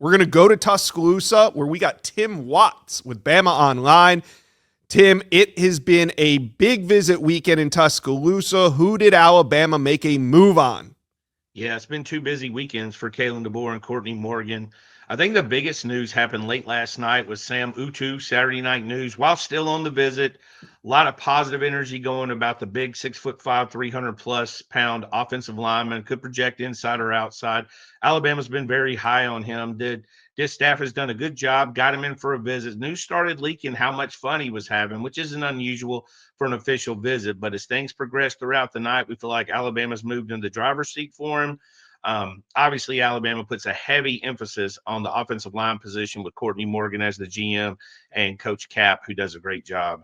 We're going to go to Tuscaloosa, where we got Tim Watts with Bama Online. Tim, it has been a big visit weekend in Tuscaloosa. Who did Alabama make a move on? Yeah, it's been two busy weekends for Kalen DeBoer and Courtney Morgan. I think the biggest news happened late last night with Sam Utu, Saturday Night News. While still on the visit, a lot of positive energy going about the big 6'5", 300+ pound offensive lineman. Could project inside or outside. Alabama's been very high on him. This staff has done a good job, got him in for a visit. News started leaking how much fun he was having, which isn't unusual for an official visit. But as things progressed throughout the night, we feel like Alabama's moved in the driver's seat for him. Obviously, Alabama puts a heavy emphasis on the offensive line position with Courtney Morgan as the GM and Coach Cap, who does a great job.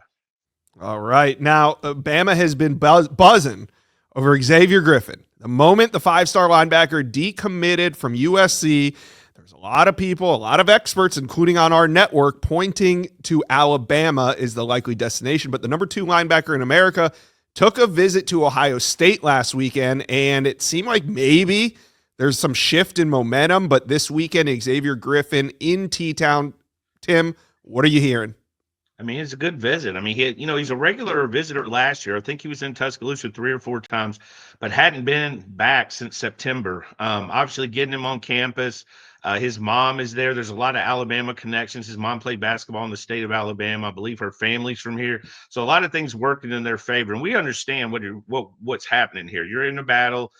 All right. Now, Bama has been buzzing over Xavier Griffin. The moment the five-star linebacker decommitted from USC, there's a lot of people, a lot of experts, including on our network, pointing to Alabama as the likely destination. But the number 2 linebacker in America took a visit to Ohio State last weekend, and it seemed like maybe there's some shift in momentum. But this weekend, Xavier Griffin in T-Town. Tim, what are you hearing? I mean, it's a good visit. I mean, he's a regular visitor last year. I think he was in Tuscaloosa 3 or 4 times, but hadn't been back since September. Obviously, getting him on campus. His mom is there. There's a lot of Alabama connections. His mom played basketball in the state of Alabama. I believe her family's from here. So a lot of things working in their favor. And we understand what's happening here. You're in a battle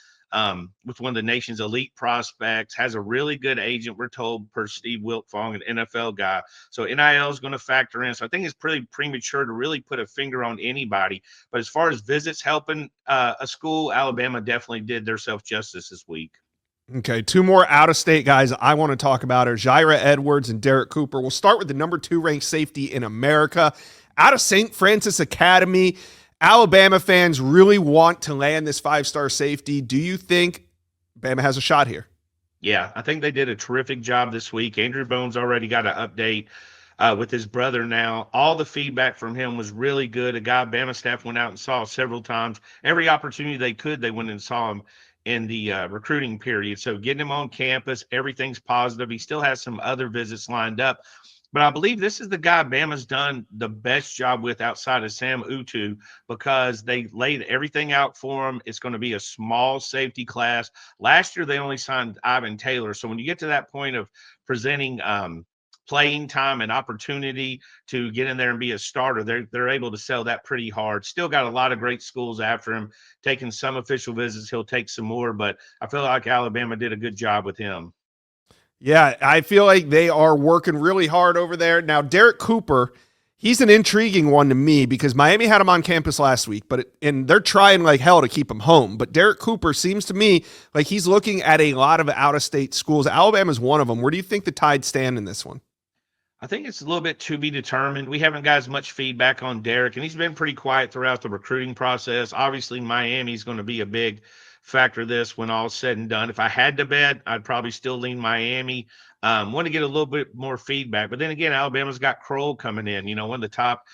with one of the nation's elite prospects, has a really good agent, we're told, per Steve Wiltfong, an NFL guy. So NIL is going to factor in. So I think it's pretty premature to really put a finger on anybody. But as far as visits helping a school, Alabama definitely did themselves justice this week. Okay, 2 more out-of-state guys I want to talk about are Jaira Edwards and Derek Cooper. We'll start with the number 2 ranked safety in America. Out of St. Francis Academy, Alabama fans really want to land this 5-star safety. Do you think Bama has a shot here? Yeah, I think they did a terrific job this week. Andrew Bones already got an update with his brother now. All the feedback from him was really good. A guy Bama staff went out and saw several times. Every opportunity they could, they went and saw him in the recruiting period. So getting him on campus, everything's positive. He still has some other visits lined up. But I believe this is the guy Bama's done the best job with outside of Sam Utu, because they laid everything out for him. It's going to be a small safety class. Last year, they only signed Ivan Taylor. So when you get to that point of presenting playing time and opportunity to get in there and be a starter, they're able to sell that pretty hard. Still got a lot of great schools after him, taking some official visits. He'll take some more, but I feel like Alabama did a good job with him. Yeah, I feel like they are working really hard over there. Now, Derek Cooper, he's an intriguing one to me because Miami had him on campus last week, and they're trying like hell to keep him home. But Derek Cooper seems to me like he's looking at a lot of out-of-state schools. Alabama's one of them. Where do you think the Tide stand in this one? I think it's a little bit to be determined. We haven't got as much feedback on Derek, and he's been pretty quiet throughout the recruiting process. Obviously, Miami's going to be a big factor this when all's said and done. If I had to bet, I'd probably still lean Miami. Want to get a little bit more feedback. But then again, Alabama's got Kroll coming in, one of the top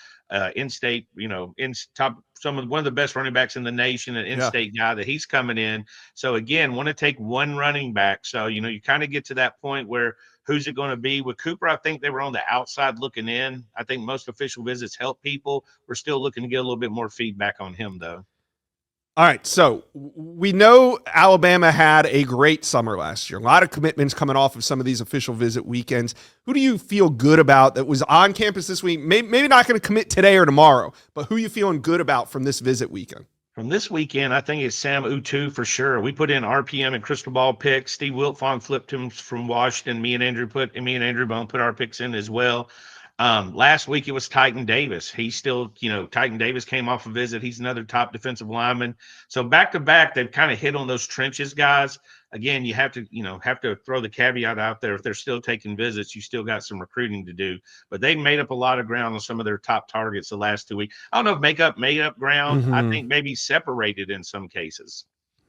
in-state, one of the best running backs in the nation, an in-state guy that he's coming in. So again, want to take one running back. So, you kind of get to that point where who's it going to be? With Cooper, I think they were on the outside looking in. I think most official visits help people. We're still looking to get a little bit more feedback on him, though. All right, so we know Alabama had a great summer last year. A lot of commitments coming off of some of these official visit weekends. Who do you feel good about that was on campus this week? Maybe not going to commit today or tomorrow, but who are you feeling good about from this visit weekend? From this weekend, I think it's Sam Utu for sure. We put in RPM and crystal ball picks. Steve Wiltfong flipped him from Washington. Me and Andrew Bone put our picks in as well. Last week it was Titan Davis. He's still, Titan Davis came off a visit. He's another top defensive lineman. So back to back, they've kind of hit on those trenches guys. Again, you have to throw the caveat out there. If they're still taking visits, you still got some recruiting to do. But they made up a lot of ground on some of their top targets the last 2 weeks. I don't know if made up ground. Mm-hmm. I think maybe separated in some cases.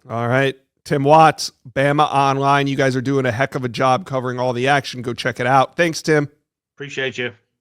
All right. Tim Watts, Bama Online. You guys are doing a heck of a job covering all the action. Go check it out. Thanks, Tim. Appreciate you.